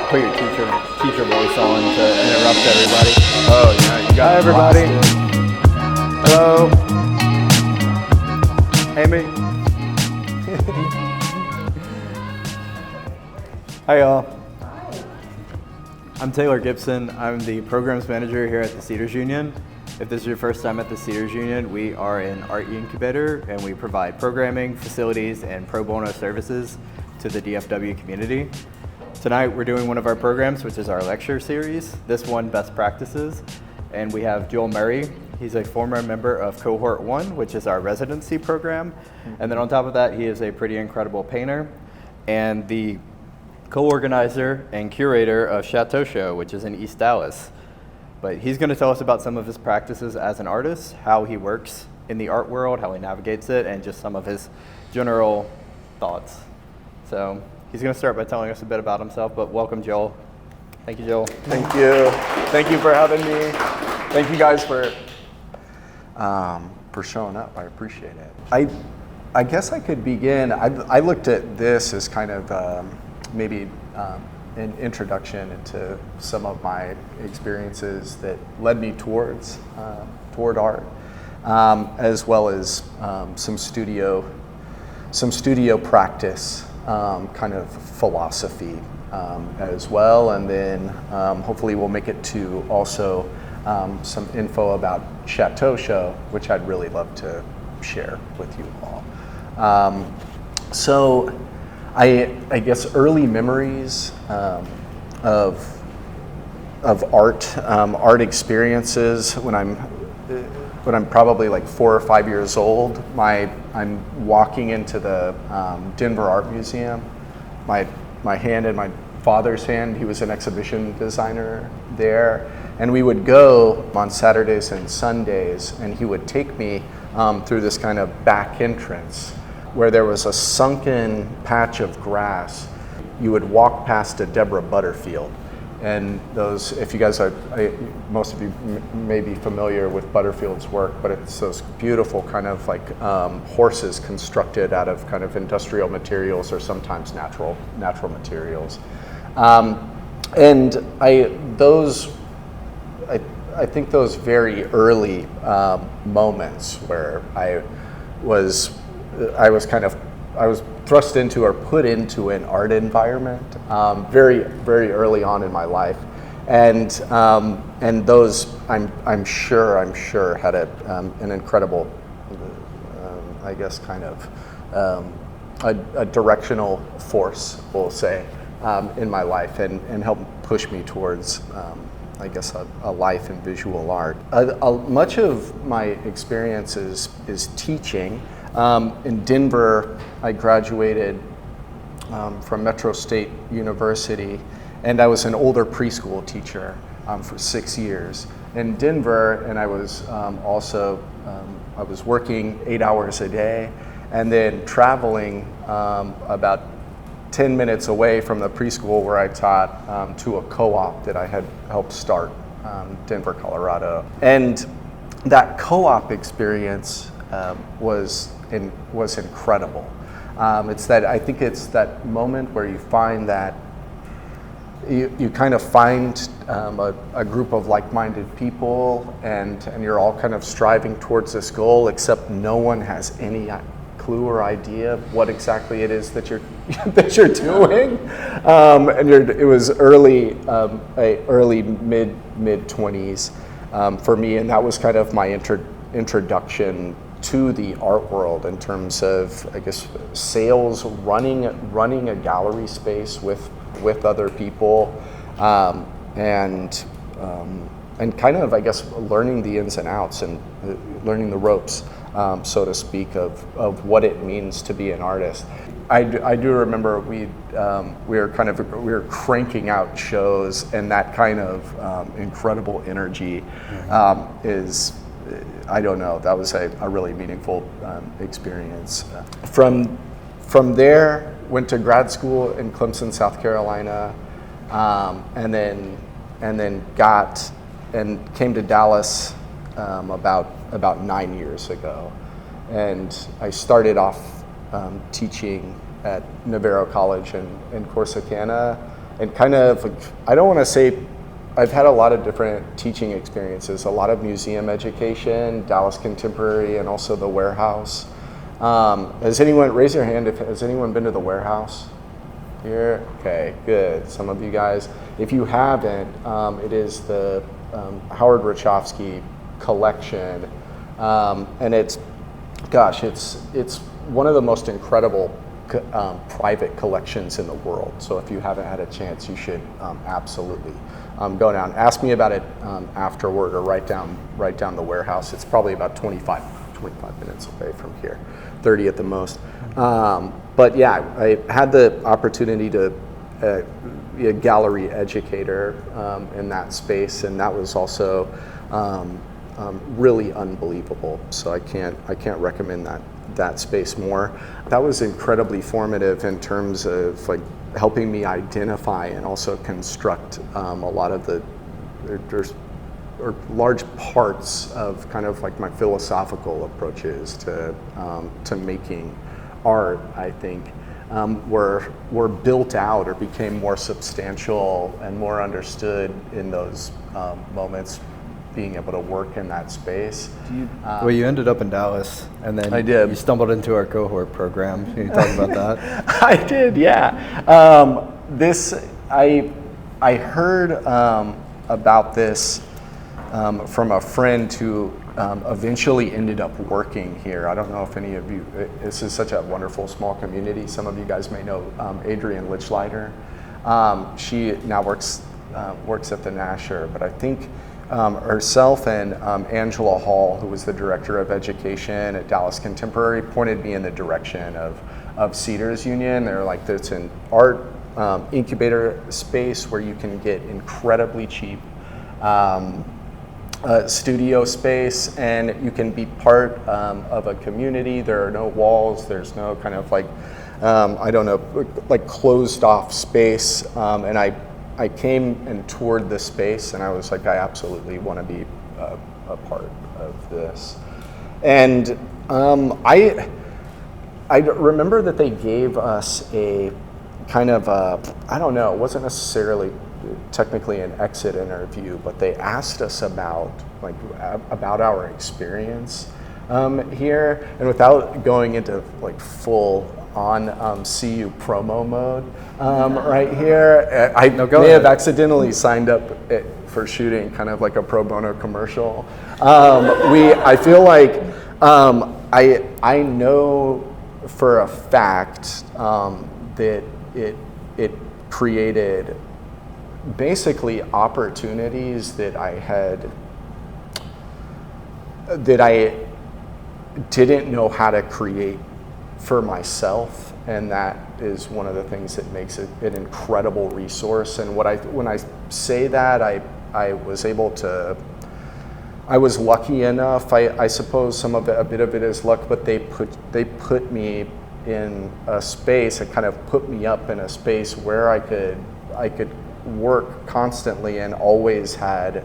put your teacher voice on to interrupt everybody. Oh yeah, you got Hi everybody. Hello. Amy. Hi y'all. I'm Taylor Gibson. I'm the programs manager here at the Cedars Union. If this is your first time at the Cedars Union, we are an art incubator and we provide programming, facilities, and pro bono services to the DFW community. Tonight we're doing one of our programs, which is our lecture series, this one, Best Practices. And we have Joel Murray. He's a former member of Cohort 1, which is our residency program. And then on top of that, he is a pretty incredible painter and the co-organizer and curator of Chateau Show, which is in East Dallas. But he's going to tell us about some of his practices as an artist, how he works in the art world, how he navigates it, and just some of his general thoughts. So he's going to start by telling us a bit about himself, but welcome, Joel. Thank you, Joel. Thank you. Thank you for having me. Thank you guys for showing up. I appreciate it. I guess I could begin. I looked at this as kind of maybe an introduction into some of my experiences that led me toward art, as well as some studio practice, kind of philosophy as well, and then hopefully we'll make it to also some info about Chateau Show, which I'd really love to share with you all. So I guess early memories of art experiences when I'm probably like 4 or 5 years old. I'm walking into the Denver Art Museum. My hand in my father's hand. He was an exhibition designer there, and we would go on Saturdays and Sundays, and he would take me through this kind of back entrance where there was a sunken patch of grass. You would walk past a Deborah Butterfield, and those, if you guys are, most of you may be familiar with Butterfield's work, but it's those beautiful kind of like horses constructed out of kind of industrial materials or sometimes natural materials. And I think those very early moments where I was thrust into or put into an art environment very, very early on in my life, and those I'm sure had an incredible, I guess, kind of a directional force, we'll say, in my life, and helped push me towards I guess a life in visual art. Much of my experience is teaching. In Denver, I graduated from Metro State University, and I was an older preschool teacher for 6 years in Denver, and I was also I was working 8 hours a day, and then traveling about 10 minutes away from the preschool where I taught to a co-op that I had helped start, Denver, Colorado. And that co-op experience was incredible. I think it's that moment where you find that you kind of find a group of like-minded people, and you're all kind of striving towards this goal, except no one has any clue or idea of what exactly it is that you're doing. It was early mid-20s for me, and that was kind of my introduction to the art world in terms of, I guess, sales, running a gallery space with other people, and kind of, I guess, learning the ins and outs and learning the ropes, so to speak, of what it means to be an artist. I do remember we were cranking out shows, and that kind of incredible energy is, I don't know, that was a really meaningful experience. From there, went to grad school in Clemson, South Carolina, and then came to Dallas about 9 years ago, and I started off teaching at Navarro College in Corsicana, and kind of, I don't want to say, I've had a lot of different teaching experiences, a lot of museum education, Dallas Contemporary, and also the Warehouse. Has anyone, raise your hand, has anyone been to the Warehouse here? Okay, good. Some of you guys. If you haven't, it is the Howard Rachofsky collection, and it's one of the most incredible private collections in the world. So if you haven't had a chance, you should absolutely go down. Ask me about it afterward, or write down the Warehouse. It's probably about 25 minutes away from here, 30 at the most. But yeah, I had the opportunity to be a gallery educator in that space, and that was also really unbelievable. So I can't recommend that space more. That was incredibly formative in terms of like helping me identify and also construct a lot of or large parts of kind of like my philosophical approaches to making art, I think, were built out or became more substantial and more understood in those moments, being able to work in that space. Well, you ended up in Dallas, and then I did. You stumbled into our Cohort program. Can you talk about that? I did, yeah. I heard about this from a friend who eventually ended up working here. I don't know if any of you, this is such a wonderful small community. Some of you guys may know Adrienne Lichleiter. She now works at the Nasher, but I think herself and Angela Hall, who was the director of education at Dallas Contemporary, pointed me in the direction of Cedars Union. They're like, it's an art incubator space where you can get incredibly cheap studio space, and you can be part of a community. There are no walls. There's no kind of like, I don't know, like closed off space. And I came and toured the space, and I was like, I absolutely want to be a part of this. And I remember that they gave us a kind of I don't know, it wasn't necessarily technically an exit interview, but they asked us about our experience here, and without going into like full on CU promo mode right here, I may have accidentally signed up for shooting kind of like a pro bono commercial. I feel like I know for a fact that it created basically opportunities that I didn't know how to create for myself, and that is one of the things that makes it an incredible resource. And when I say that, I was able to, I was lucky enough. I suppose a bit of it is luck, but they put me in a space. It kind of put me up in a space where I could work constantly and always had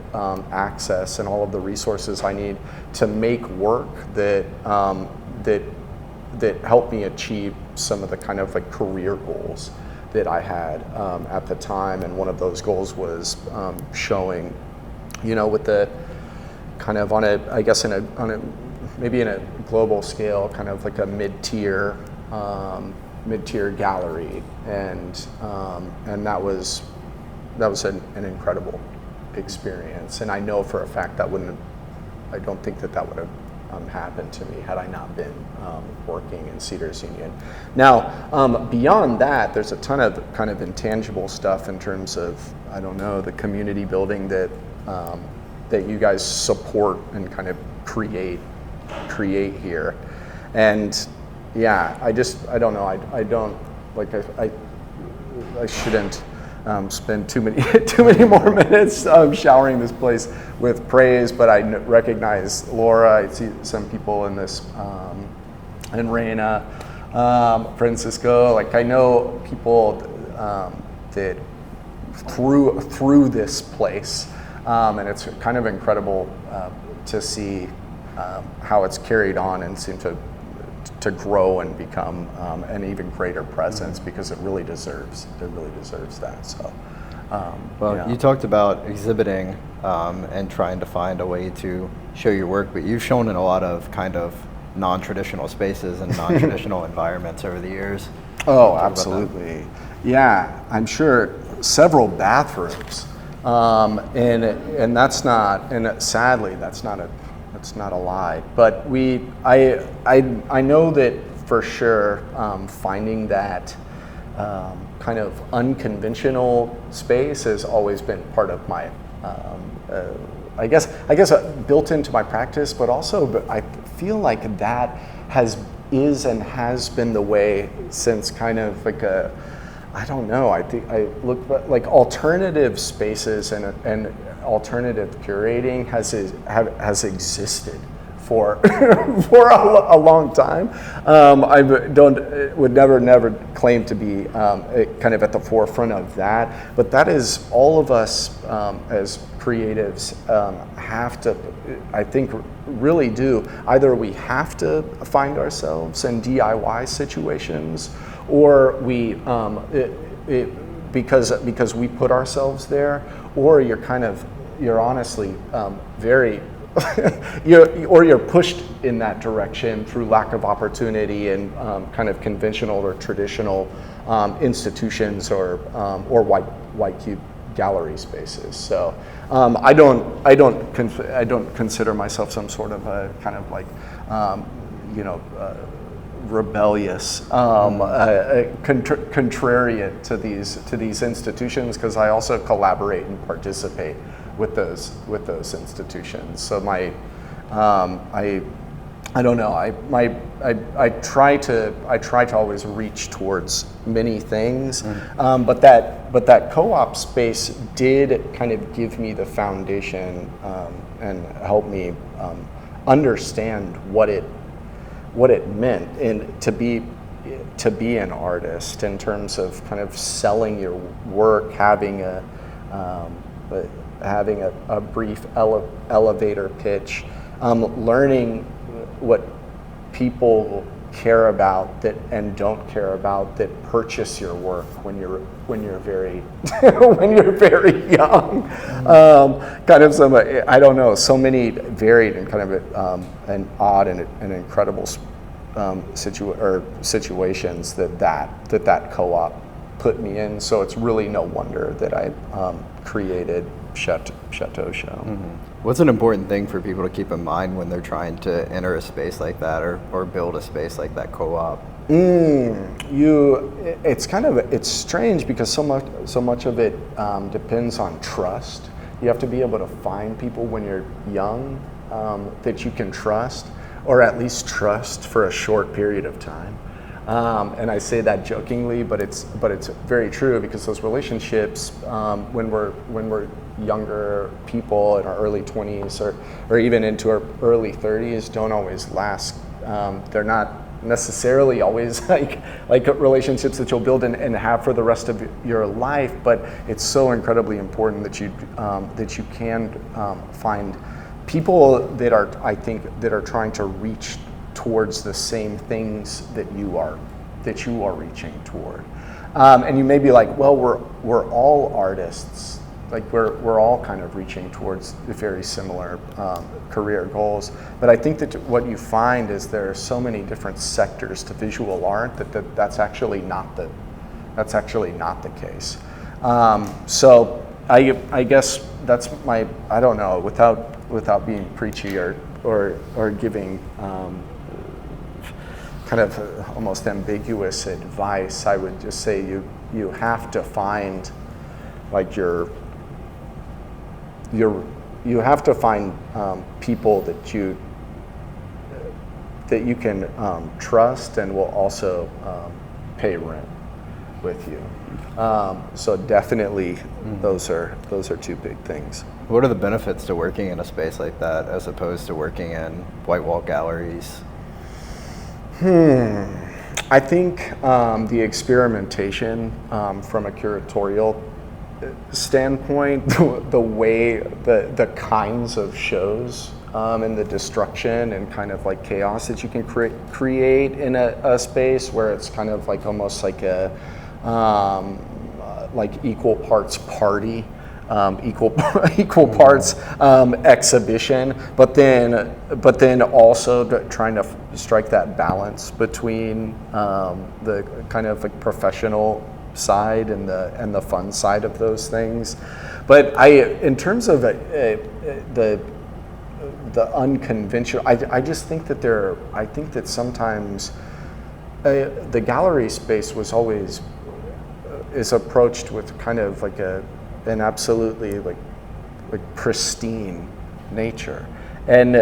access and all of the resources I need to make work that helped me achieve some of the kind of like career goals that I had at the time. And one of those goals was showing, with the kind of maybe in a global scale, kind of like a mid-tier gallery, and that was an incredible experience. And I know for a fact I don't think that would have happened to me had I not been working in Cedars Union. Now, beyond that, there's a ton of kind of intangible stuff in terms of, I don't know, the community building that you guys support and kind of create here. And yeah, I don't know, I shouldn't spend too many more minutes showering this place with praise, but I recognize Laura. I see some people in this, and Reina, Francisco. Like, I know people that through this place, and it's kind of incredible to see how it's carried on and seem to to grow and become an even greater presence, because it really deserves that. So, well, yeah. you talked about exhibiting and trying to find a way to show your work, but you've shown in a lot of kind of non-traditional spaces and non-traditional environments over the years. Oh, absolutely. Yeah, I'm sure several bathrooms, and that's not, and sadly, that's not a lie. But I know that for sure, finding that kind of unconventional space has always been part of my, I guess built into my practice, but also I feel like that is and has been the way since kind of like I don't know, I think I look like alternative spaces and alternative curating has existed for for a long time. I would never claim to be kind of at the forefront of that, but that is all of us as creatives have to, I think, really do. Either we have to find ourselves in DIY situations, or we because we put ourselves there, or you're honestly very you're pushed in that direction through lack of opportunity and kind of conventional or traditional institutions or white cube gallery spaces. So I don't consider myself some sort of a kind of like rebellious contrarian to these institutions, because I also collaborate and participate with those institutions. So I don't know. I try to always reach towards many things, but that co-op space did kind of give me the foundation and help me understand what it meant and to be an artist, in terms of kind of selling your work, having a brief elevator pitch, learning what people care about that and don't care about that purchase your work when you're very when you're very young. Kind of some, I don't know, so many varied and kind of and odd and incredible situations that co-op put me in. So it's really no wonder that I created Chateau Show. Mm-hmm. What's an important thing for people to keep in mind when they're trying to enter a space like that or build a space like that co-op? It's strange because so much of it depends on trust. You have to be able to find people when you're young that you can trust, or at least trust for a short period of time. And I say that jokingly, but it's very true, because those relationships when we're younger people in our early 20s or even into our early 30s don't always last. They're not necessarily always like relationships that you'll build and have for the rest of your life, but it's so incredibly important that you can find people that are trying to reach towards the same things that you are reaching toward. And you may be like, well, we're all artists. Like we're all kind of reaching towards very similar career goals. But I think that what you find is there are so many different sectors to visual art that's actually not the case. So I guess that's my, I don't know, without being preachy or giving kind of almost ambiguous advice, I would just say you have to find like you have to find people that you can trust and will also pay rent with you. So definitely, those are two big things. What are the benefits to working in a space like that as opposed to working in white wall galleries? I think the experimentation from a curatorial standpoint, the way the kinds of shows and the destruction and kind of like chaos that you can create in a space where it's kind of like almost like a like equal parts party, equal parts exhibition, but then also trying to strike that balance between the kind of like professional side and the fun side of those things. But in terms of the unconventional, I just think that I think that sometimes the gallery space was always is approached with kind of like an absolutely like pristine nature and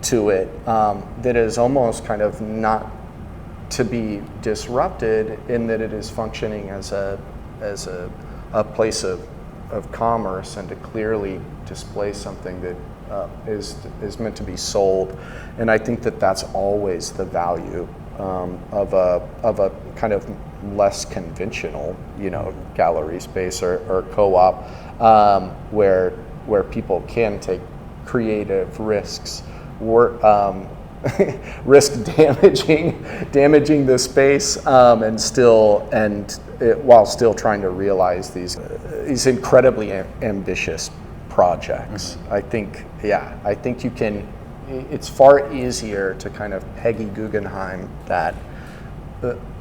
to it that is almost kind of not to be disrupted, in that it is functioning as a place of commerce and to clearly display something that is meant to be sold. And I think that that's always the value of a kind of less conventional, gallery space or co-op, where people can take creative risks, risk damaging the space, while still trying to realize these incredibly ambitious projects. Mm-hmm. I think you can. It's far easier to kind of Peggy Guggenheim that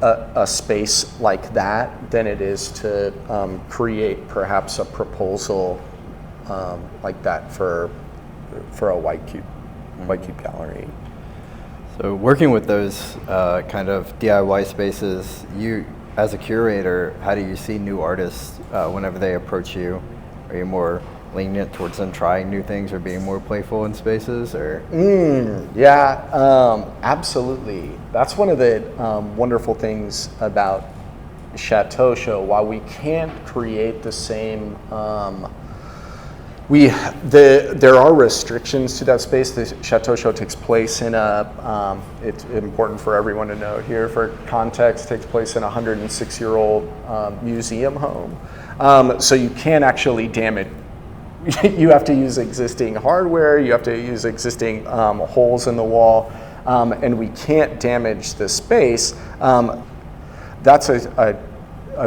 a space like that than it is to create perhaps a proposal like that for a white cube gallery. So working with those kind of DIY spaces, you as a curator, how do you see new artists whenever they approach you? Are you more lenient towards them trying new things or being more playful in spaces, or? Absolutely. That's one of the wonderful things about Chateau Show. While we can't create the same, there are restrictions to that space. The Chateau Show takes place in it's important for everyone to know here for context, takes place in a 106-year-old museum home. So you can't actually damage. You have to use existing hardware, you have to use existing holes in the wall, and we can't damage the space. That's a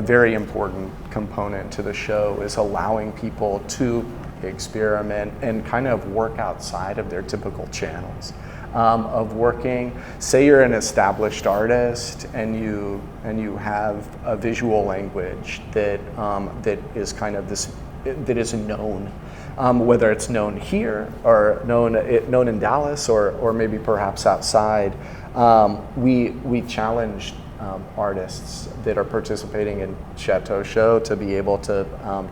very important component to the show, is allowing people to experiment and kind of work outside of their typical channels of working. Say you're an established artist and you have a visual language that is kind of this, that is known, whether it's known here or known in Dallas or maybe perhaps outside. We challenged artists that are participating in Chateau Show to be able to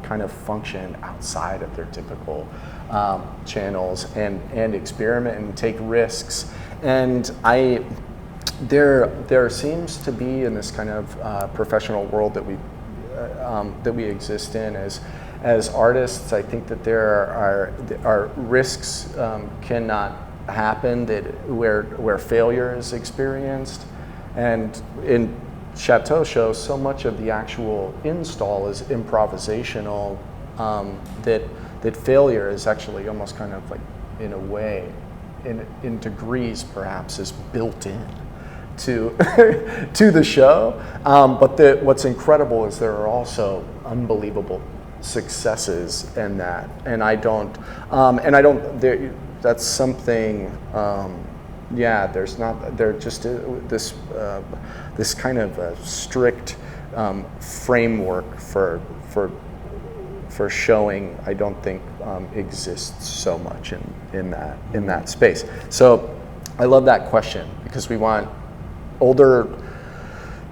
kind of function outside of their typical channels and experiment and take risks. And there seems to be, in this kind of professional world that we exist in as artists, I think that there are risks cannot happen where failure is experienced. And in Chateau Show, so much of the actual install is improvisational, that failure is actually almost kind of like, in a way, in degrees perhaps, is built in to to the show. But what's incredible is there are also unbelievable successes in that, that's something. There's just this kind of a strict framework for showing. I don't think exists so much in that space. So I love that question, because we want older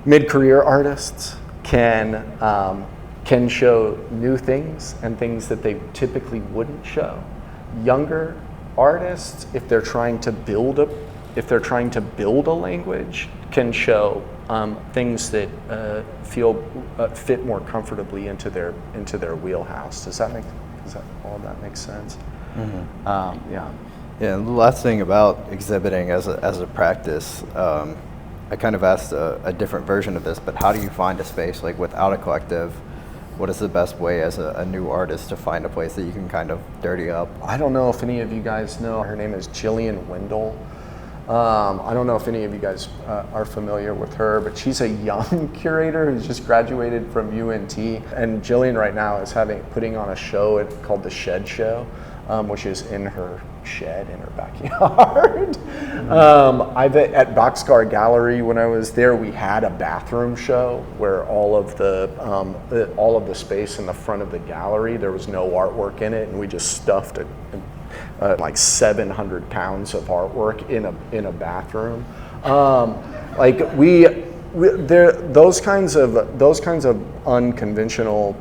mid-career artists can show new things and things that they typically wouldn't show. Younger artists, if they're trying to build a language, can show things that fit more comfortably into their wheelhouse. Does that all that make sense? Mm-hmm. Yeah. The last thing about exhibiting as a practice, I kind of asked a different version of this, but how do you find a space like without a collective what is the best way as a new artist to find a place that you can kind of dirty up? I don't know if any of you guys know, her name is Jillian Wendell. I don't know if any of you guys are familiar with her, but she's a young curator who's just graduated from UNT. And Jillian right now is putting on a show called the Shed Show, which is in her shed in her backyard. At Boxcar Gallery, when I was there, we had a bathroom show where all of the space in the front of the gallery, there was no artwork in it, and we just stuffed it. Like 700 pounds of artwork in a bathroom. Those kinds of unconventional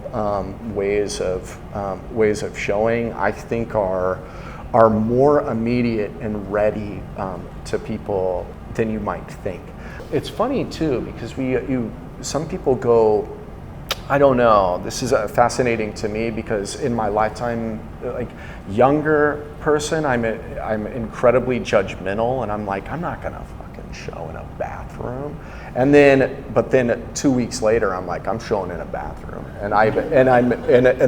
ways of showing, I think are more immediate and ready to people than you might think. It's funny too, because some people go, I don't know, this is fascinating to me, because in my lifetime, like younger person, I'm incredibly judgmental, and I'm like, I'm not gonna fucking show in a bathroom. But then 2 weeks later, I'm like, I'm showing in a bathroom, and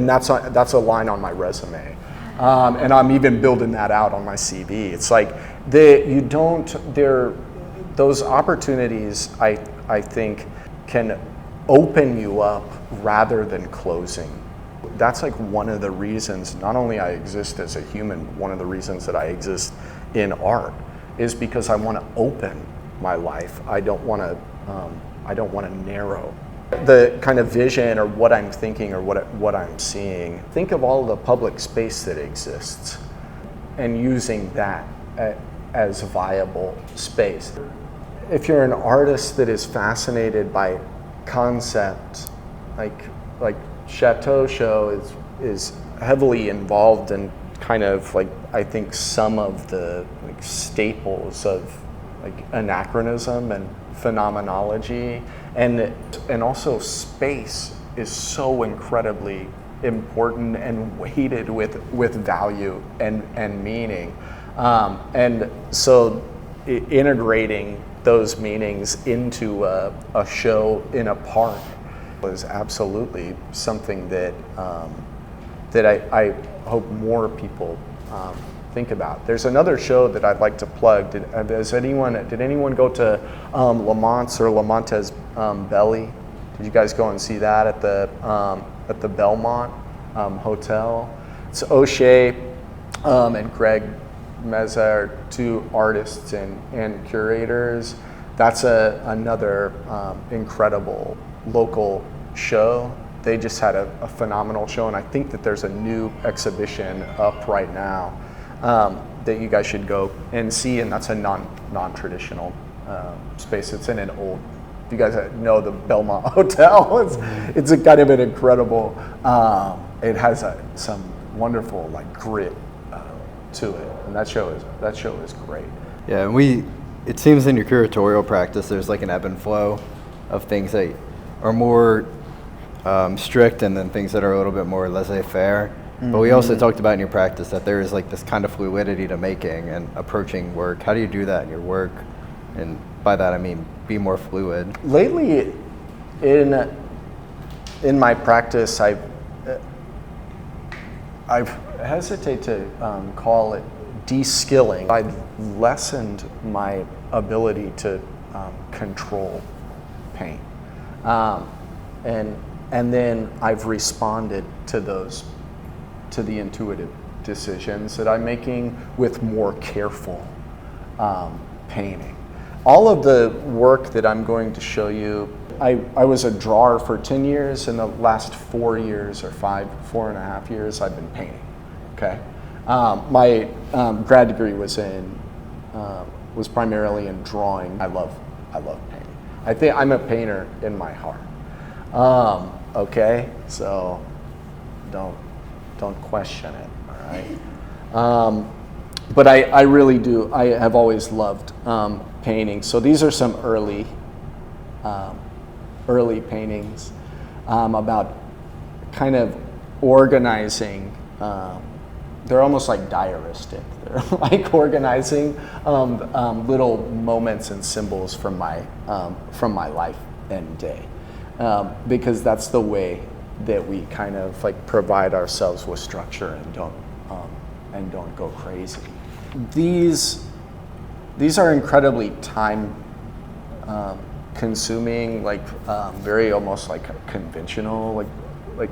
that's a line on my resume, and I'm even building that out on my CV. It's like those opportunities, I think, can open you up rather than closing. That's like one of the reasons, not only I exist as a human, one of the reasons that I exist in art is because I want to open my life. I don't want to narrow the kind of vision or what I'm thinking or what I'm seeing. Think of all the public space that exists and using that as viable space. If you're an artist that is fascinated by concept, like Chateau Show is heavily involved in kind of like, I think, some of the like staples of like anachronism and phenomenology, and also space is so incredibly important and weighted with value and meaning, and so integrating those meanings into a show in a park was absolutely something that I hope more people think about. There's another show that I'd like to plug. Did anyone go to Lamont's or Lamonte's Belly? Did you guys go and see that at the Belmont Hotel? It's O'Shea and Greg Meza are two artists and curators. That's another incredible local show. They just had a phenomenal show, and I think that there's a new exhibition up right now that you guys should go and see, and that's a non-traditional space. It's in an old, if you guys know the Belmont Hotel, it's a kind of an incredible, it has some wonderful like grit to it, and that show is great. Yeah, and it seems in your curatorial practice there's like an ebb and flow of things that are more strict and then things that are a little bit more laissez-faire. Mm-hmm. But we also talked about in your practice that there is like this kind of fluidity to making and approaching work. How do you do that in your work? And by that I mean be more fluid. Lately, in my practice, I hesitate to call it de-skilling. I've lessened my ability to control pain, and then I've responded to the intuitive decisions that I'm making with more careful painting. All of the work that I'm going to show you, I was a drawer for 10 years. In the last 4 years or 4.5 years, I've been painting. Okay, my grad degree was primarily in drawing. I love painting. I think I'm a painter in my heart. Okay, so don't question it. All right. But I really do. I have always loved painting. So these are some early paintings about kind of organizing. They're almost like diaristic. They're like organizing little moments and symbols from my life and day, because that's the way that we kind of like provide ourselves with structure and don't go crazy. These are incredibly time consuming, like very almost like conventional, like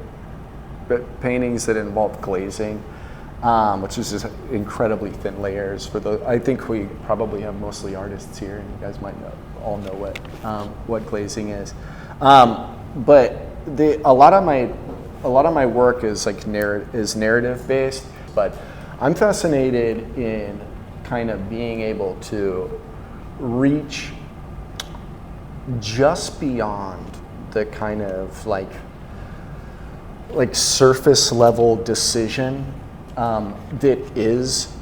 paintings that involve glazing, which is just incredibly thin layers. I think we probably have mostly artists here, and you guys might all know what glazing is. But a lot of my work is like narrative based, but I'm fascinated in kind of being able to reach just beyond the kind of like surface level decision that is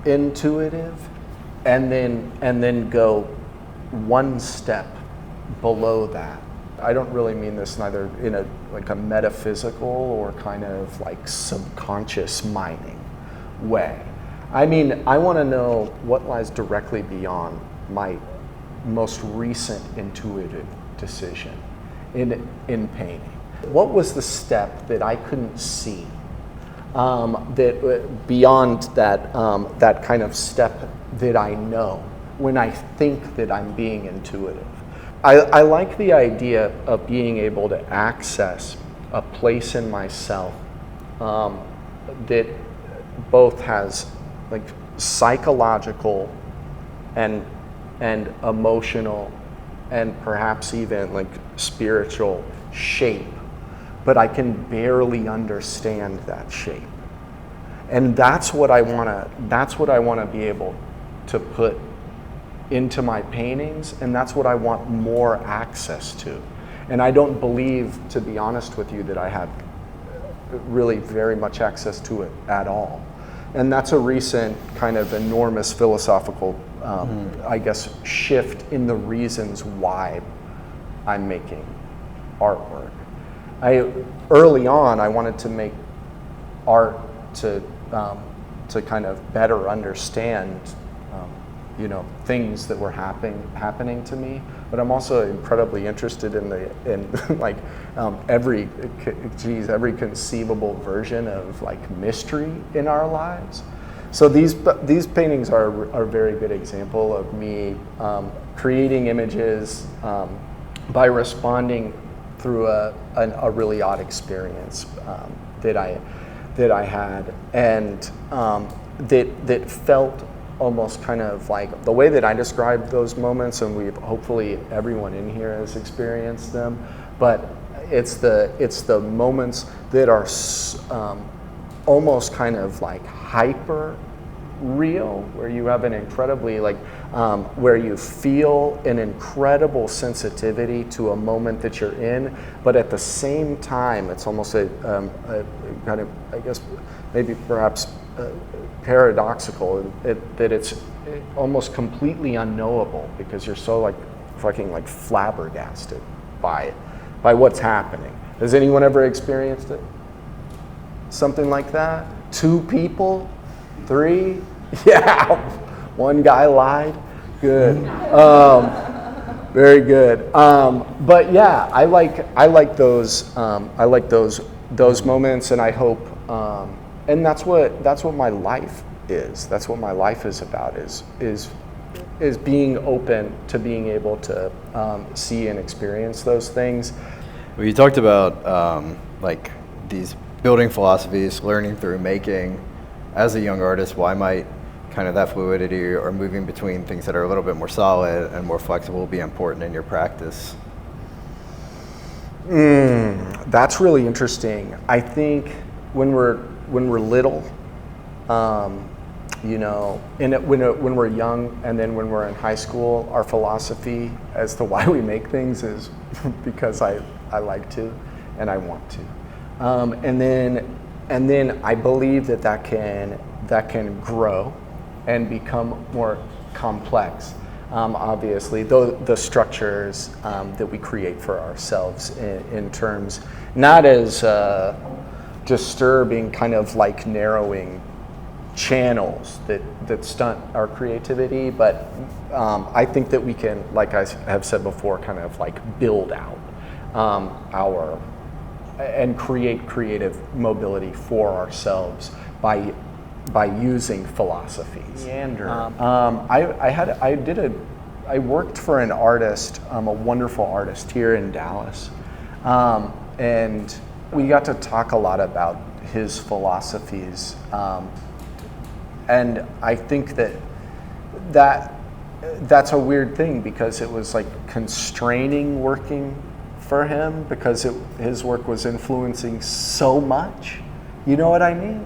intuitive, and then go one step below that. I don't really mean this neither in a metaphysical or kind of like subconscious mining way. I mean, I want to know what lies directly beyond my most recent intuitive decision in painting. What was the step that I couldn't see, that beyond that kind of step that I know when I think that I'm being intuitive? I like the idea of being able to access a place in myself that both has like psychological and emotional and perhaps even like spiritual shape, but I can barely understand that shape. And that's what I want to be able to put into my paintings, and that's what I want more access to. And I don't believe, to be honest with you, that I have really very much access to it at all. And that's a recent kind of enormous philosophical, I guess, shift in the reasons why I'm making artwork. Early on, I wanted to make art to kind of better understand things that were happening to me, but I'm also incredibly interested in every conceivable version of like mystery in our lives. So these paintings are a very good example of me creating images by responding through a really odd experience that I had, and that felt almost kind of like the way that I described those moments, and hopefully everyone in here has experienced them, but it's the moments that are almost kind of like hyper real, where you have an incredibly where you feel an incredible sensitivity to a moment that you're in, but at the same time it's almost a kind of, I guess, maybe perhaps paradoxical, that it's almost completely unknowable because you're so like fucking like flabbergasted by what's happening. Has anyone ever experienced it? Something like that? 2 people? 3? Yeah. 1 guy lied. Good. Very good. But yeah, I like those moments, and I hope. And that's what my life is. That's what my life is about. Is being open to being able to see and experience those things. Well, you talked about like these building philosophies, learning through making. As a young artist, why might kind of that fluidity or moving between things that are a little bit more solid and more flexible be important in your practice? That's really interesting. I think when we're little, when we're young, and then when we're in high school, our philosophy as to why we make things is because I like to and I want to, and then I believe that can grow and become more complex. Obviously, the structures that we create for ourselves in terms, not as disturbing kind of like narrowing channels that stunt our creativity, but I think that we can, like I have said before, kind of like build out and create creative mobility for ourselves by using philosophies. I worked for an artist, a wonderful artist here in Dallas, and we got to talk a lot about his philosophies, and I think that's a weird thing because it was like constraining working for him because his work was influencing so much. You know what I mean?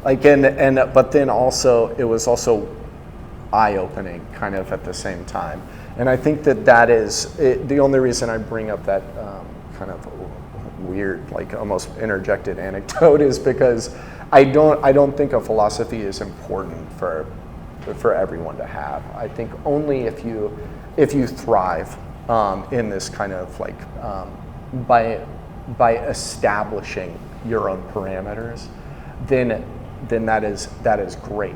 Like but then also it was also eye-opening kind of at the same time. And I think that is the only reason I bring up that kind of weird, like almost interjected anecdote is because I don't think a philosophy is important for everyone to have. I think only if you thrive in this kind of like by establishing your own parameters, then that is great.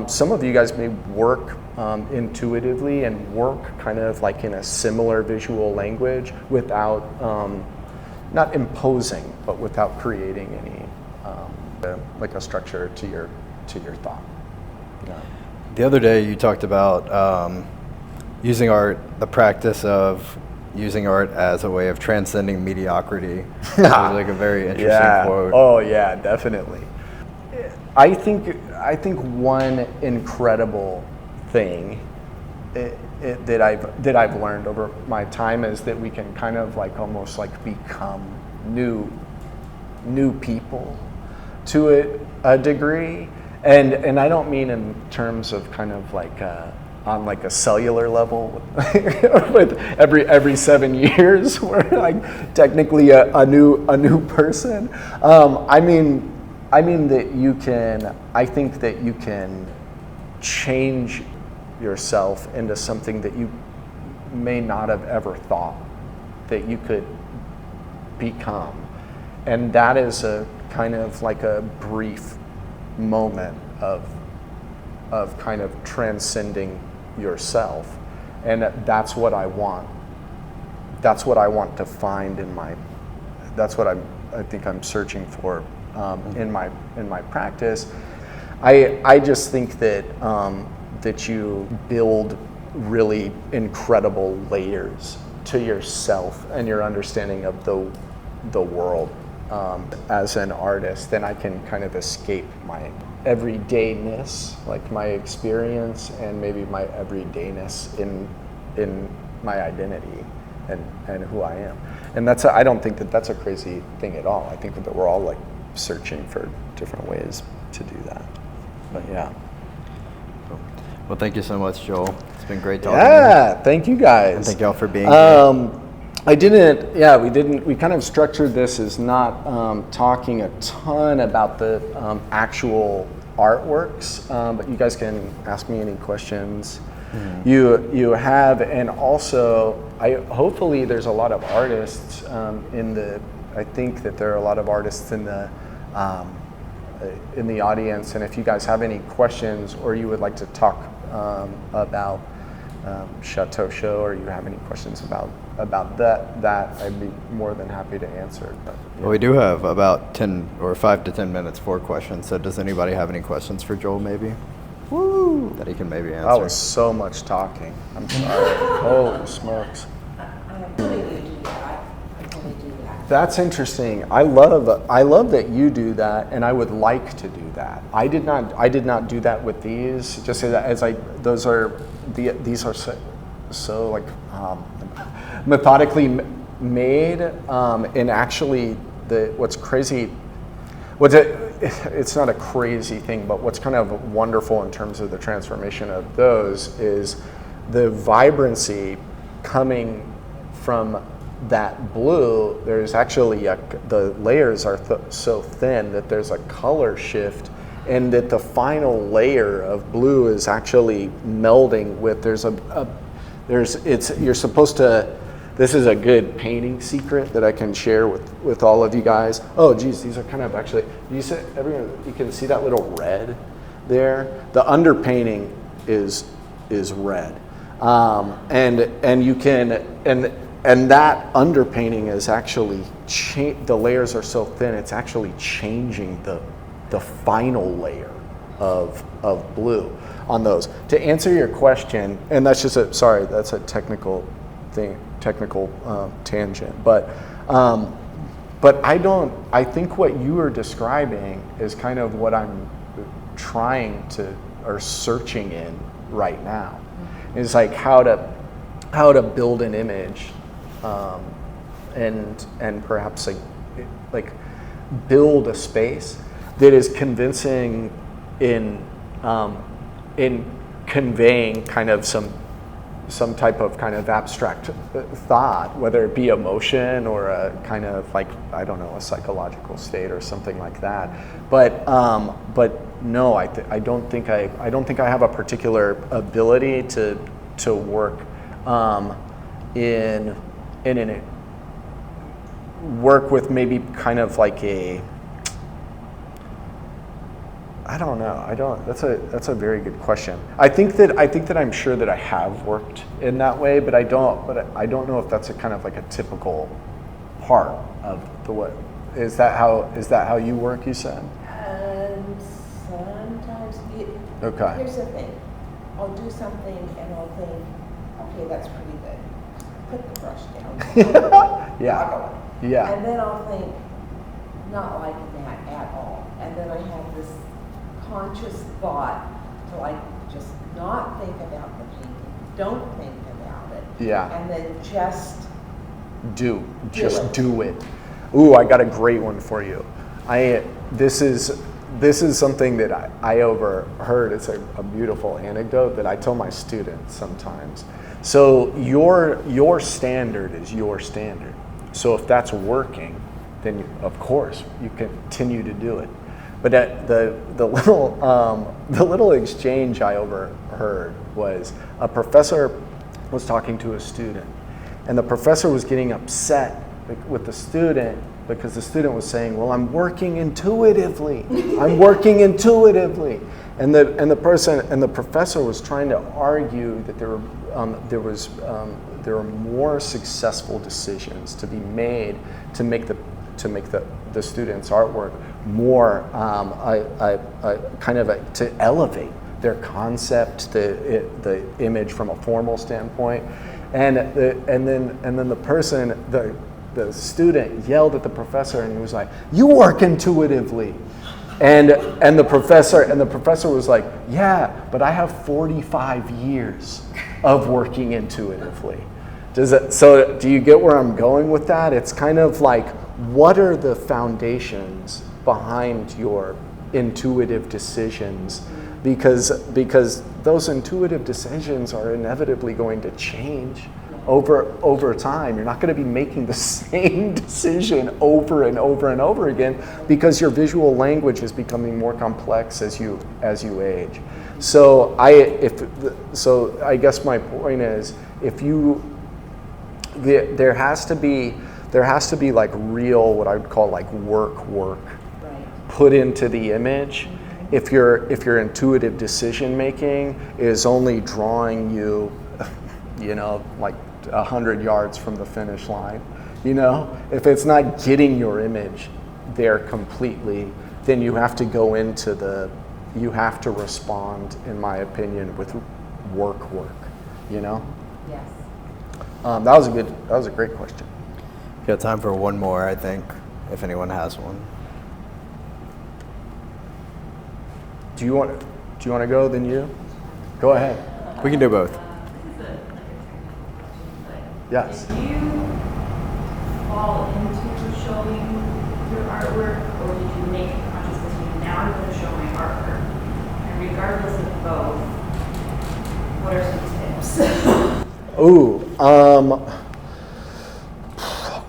Some of you guys may work intuitively and work kind of like in a similar visual language without not imposing, but without creating any like a structure to your thought. Yeah. The other day you talked about using art, the practice of using art as a way of transcending mediocrity. It was like a very interesting quote. Oh yeah, definitely. I think one incredible thing that I've learned over my time is that we can kind of like almost like become new people to a degree, and I don't mean in terms of kind of like on like a cellular level with every 7 years we're like technically a new person. I mean that you can. I think that you can change yourself into something that you may not have ever thought that you could become, and that is a kind of like a brief moment of kind of transcending yourself, and that's what I want. That's what I want to find in my. That's what I think I'm searching for in my practice. I just think that that you build really incredible layers to yourself and your understanding of the world as an artist. Then I can kind of escape my everydayness, like my experience, and maybe my everydayness in my identity and who I am. And I don't think that that's a crazy thing at all. I think that we're all like searching for different ways to do that. But yeah. Well, thank you so much, Joel. It's been great talking. Yeah, thank you guys. And thank y'all for being here. We kind of structured this as not talking a ton about the actual artworks, but you guys can ask me any questions you have, and also hopefully there's a lot of artists I think that there are a lot of artists in the audience, and if you guys have any questions or you would like to talk about Chateau Show, or you have any questions about that I'd be more than happy to answer. But, yeah. Well, we do have about 5 to 10 minutes for questions, so does anybody have any questions for Joel maybe? Woo! That he can maybe answer. That was so much talking. I'm sorry. Holy smokes. That's interesting. I love that you do that, and I would like to do that. I did not do that with these. Just these are so like methodically made, and actually what's crazy. It's not a crazy thing, but what's kind of wonderful in terms of the transformation of those is the vibrancy coming from that blue. There's actually the layers are so thin that there's a color shift, and that the final layer of blue is actually melding with. You're supposed to. This is a good painting secret that I can share with all of you guys. Oh, geez, these are kind of actually. You can see that little red there. The underpainting is red, and you can that underpainting is actually, the layers are so thin, it's actually changing the final layer of blue on those. To answer your question, and that's just that's a technical tangent, but I think what you are describing is kind of what I'm trying to, or searching in right now. It's like how to build an image, and perhaps like build a space that is convincing in conveying kind of some type of kind of abstract thought, whether it be emotion or a kind of like, I don't know, a psychological state or something like that. But no, I don't think I have a particular ability to work work with maybe kind of like a, I don't know. That's a very good question. I think that I'm sure that I have worked in that way, but I don't know if that's a kind of like a typical part of the what. Is that how you work, you said? Sometimes. Okay. Here's the thing. I'll do something and I'll think, okay, that's pretty good. Put the brush down. Yeah. Yeah. And then I'll think, not liking that at all. And then I have this conscious thought to like just not think about the painting. Don't think about it. Yeah. And then just do it. Ooh, I got a great one for you. This is something that I overheard. It's a beautiful anecdote that I tell my students sometimes. So your standard is your standard. So if that's working, then of course you continue to do it. But the little exchange I overheard was a professor was talking to a student, and the professor was getting upset with the student because the student was saying, "Well, I'm working intuitively. I'm working intuitively," and the professor was trying to argue that there were more successful decisions to be made to make the student's artwork more to elevate their concept, the image from a formal standpoint, and then the student yelled at the professor and he was like, "You work intuitively," and the professor was like, "Yeah, but I have 45 years of working intuitively." So do you get where I'm going with that? It's kind of like, what are the foundations behind your intuitive decisions? Because those intuitive decisions are inevitably going to change over time. You're not going to be making the same decision over and over and over again because your visual language is becoming more complex as you age. So I guess my point is, there has to be like real, what I would call like work put into the image. If your intuitive decision making is only drawing you, like 100 yards from the finish line, if it's not getting your image there completely, then you have to go into you have to respond, in my opinion, with work, Yes. That was a great question. Got time for one more, I think, if anyone has one. Do you want to go, then you? Go ahead. We can do both. This is a technical question, but Yes. did you fall into showing your artwork, or did you make a conscious decision, now I'm going to show my artwork? And regardless of both, what are some tips? Ooh,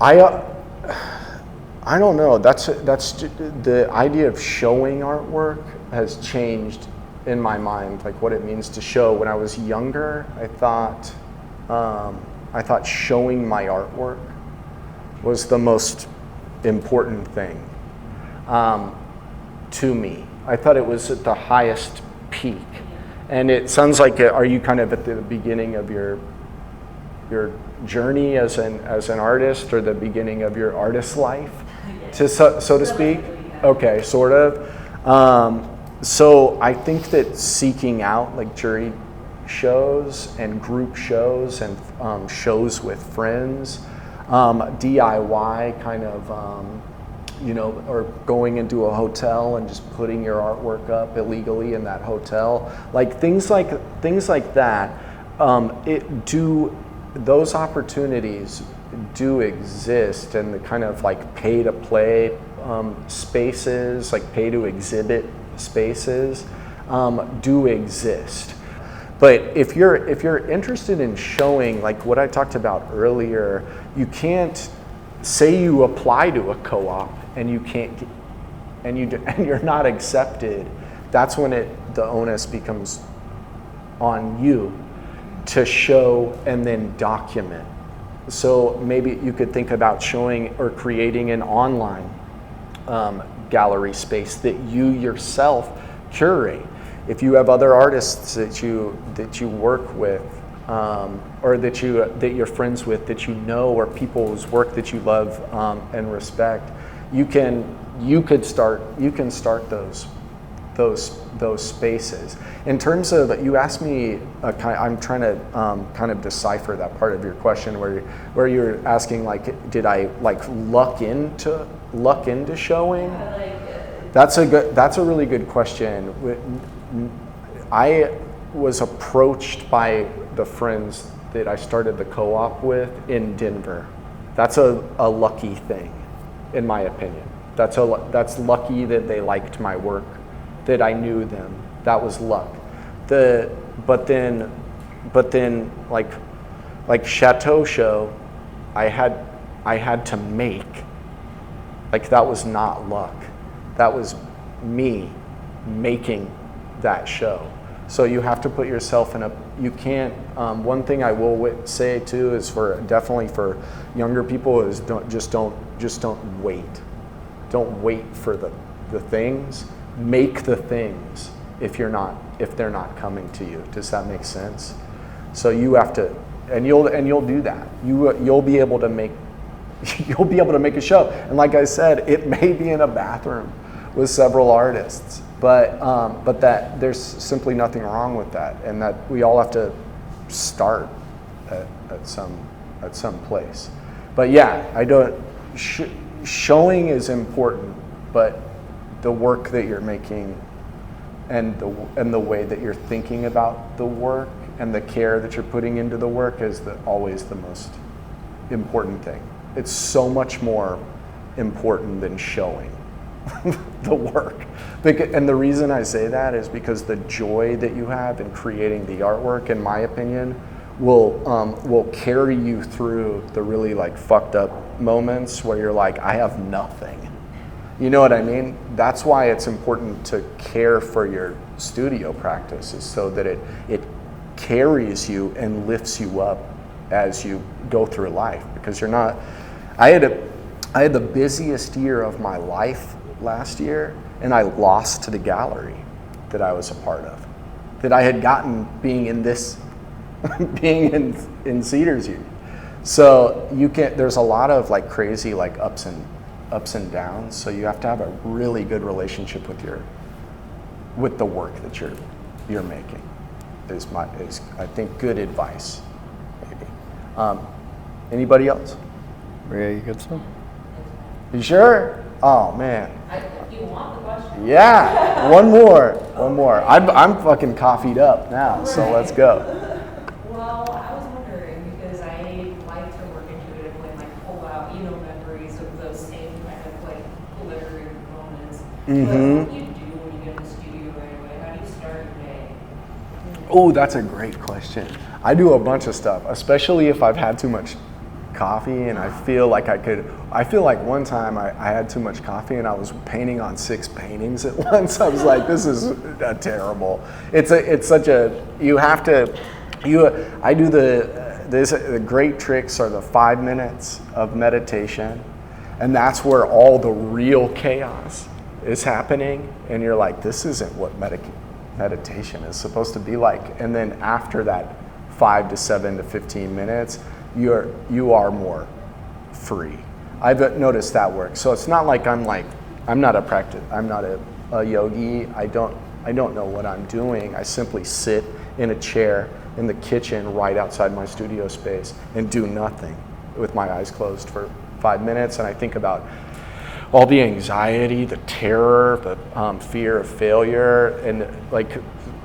I don't know. That's the idea of showing artwork has changed in my mind, like what it means to show. When I was younger, I thought showing my artwork was the most important thing to me. I thought it was at the highest peak. And it sounds like, are you kind of at the beginning of your journey as an artist, or the beginning of your artist life, so to speak? Okay, sort of. So I think that seeking out like jury shows and group shows and shows with friends, DIY kind of, or going into a hotel and just putting your artwork up illegally in that hotel, like things like that. Those opportunities do exist, and the kind of like pay to play spaces, like pay to exhibit spaces, do exist. But if you're interested in showing, like what I talked about earlier, you can't say you apply to a co-op and you can't, and you're not accepted. That's when the onus becomes on you to show and then document. So maybe you could think about showing or creating an online gallery space that you yourself curate. If you have other artists that you work with, or that you're friends with, that you know, or people's work that you love and respect, you can start those spaces. In terms of, you asked me, I'm trying to kind of decipher that part of your question where you're asking, like, did I like luck into showing? That's a really good question. I was approached by the friends that I started the co-op with in Denver. That's a lucky thing, in my opinion. That's lucky that they liked my work, that I knew them. That was luck. But then like Chateau Show, I had to make. Like, that was not luck. That was me making that show. So you have to put yourself in you can't, one thing I will say too is definitely for younger people is don't wait. Don't wait for the things. Make the things if they're not coming to you. Does that make sense? So you have to, and you'll do that. You'll be able to make a show. And like I said, it may be in a bathroom with several artists, but that there's simply nothing wrong with that, and that we all have to start at some place. But yeah, showing is important, but the work that you're making and the way that you're thinking about the work and the care that you're putting into the work is always the most important thing. It's so much more important than showing the work. And the reason I say that is because the joy that you have in creating the artwork, in my opinion, will carry you through the really like fucked up moments where you're like, I have nothing. You know what I mean? That's why it's important to care for your studio practices, so that it carries you and lifts you up as you go through life. Because you're not, I had the busiest year of my life last year, and I lost to the gallery that I was a part of, that I had gotten being in Cedars Union. So there's a lot of like crazy like ups and downs. So you have to have a really good relationship with the work that you're making. Is I think good advice, maybe. Anybody else? Maria, you good stuff? You sure? Oh man. If you want the question. Yeah, one more. I'm fucking coffeeed up now, so let's go. Well, I was wondering, because I like to work intuitively and like pull out, memories of those same kind of like literary moments. Mm-hmm. What do you do when you get in the studio right away? How do you start your day? Oh, that's a great question. I do a bunch of stuff, especially if I've had too much coffee and I feel like one time I had too much coffee and I was painting on 6 paintings at once. I was like, this is terrible. The great tricks are the 5 minutes of meditation, and that's where all the real chaos is happening, and you're like, this isn't what meditation is supposed to be like. And then after that 5 to 7 to 15 minutes, you are more free. I've noticed that works. So it's not like I'm not a yogi. I don't know what I'm doing. I simply sit in a chair in the kitchen right outside my studio space and do nothing with my eyes closed for 5 minutes, and I think about all the anxiety, the terror, the fear of failure, and like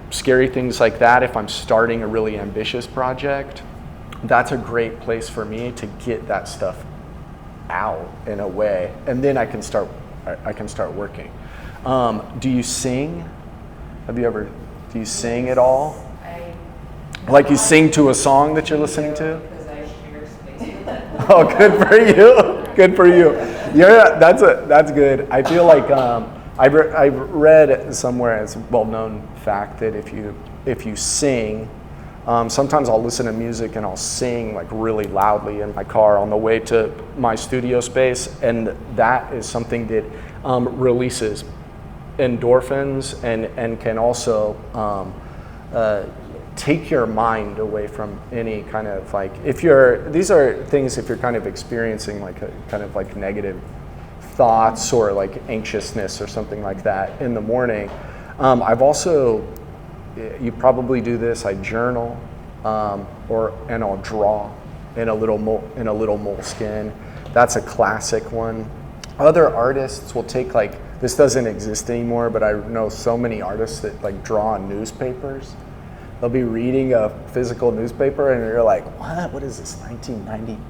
scary things like that. If I'm starting a really ambitious project, that's a great place for me to get that stuff out in a way, and then I can start working. Do you sing? Do you sing at all? Like you sing to a song that you're listening to? Because I share space with them. Oh, good for you. Good for you. Yeah, that's good. I feel like I've read somewhere, it's a well-known fact that if you sing, sometimes I'll listen to music and I'll sing like really loudly in my car on the way to my studio space, and that is something that releases endorphins and can also take your mind away from any kind of like, these are things if you're kind of experiencing like a kind of like negative thoughts or like anxiousness or something like that in the morning. I've also, you probably do this, I journal and I'll draw in a little moleskin. That's a classic one. Other artists will take this doesn't exist anymore, but I know so many artists that like draw on newspapers. They'll be reading a physical newspaper and you're like, what is this, 1992?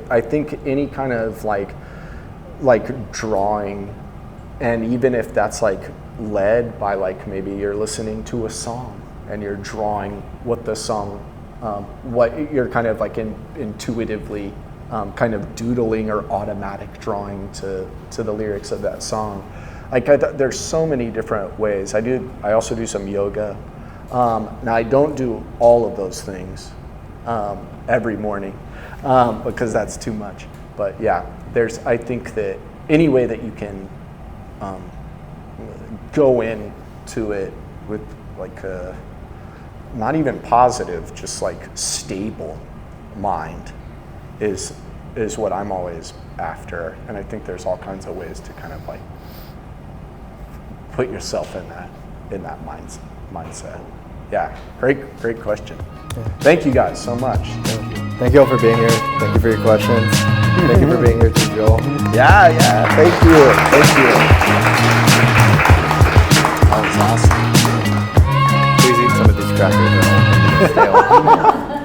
I think any kind of like drawing, and even if that's like led by like maybe you're listening to a song and you're drawing what the song, what you're kind of like intuitively kind of doodling or automatic drawing to the lyrics of that song. There's so many different ways. I also do some yoga. Now I don't do all of those things every morning because that's too much. But yeah, I think that any way that you can go into it with like a, not even positive, just like stable mind is what I'm always after. And I think there's all kinds of ways to kind of like put yourself in that mindset. Yeah, great question. Thank you guys so much. Thank you. Thank you all for being here. Thank you for your questions. Thank you for being here too, Joel. Yeah, thank you. That was awesome. Please eat some of these crackers. They're all stale.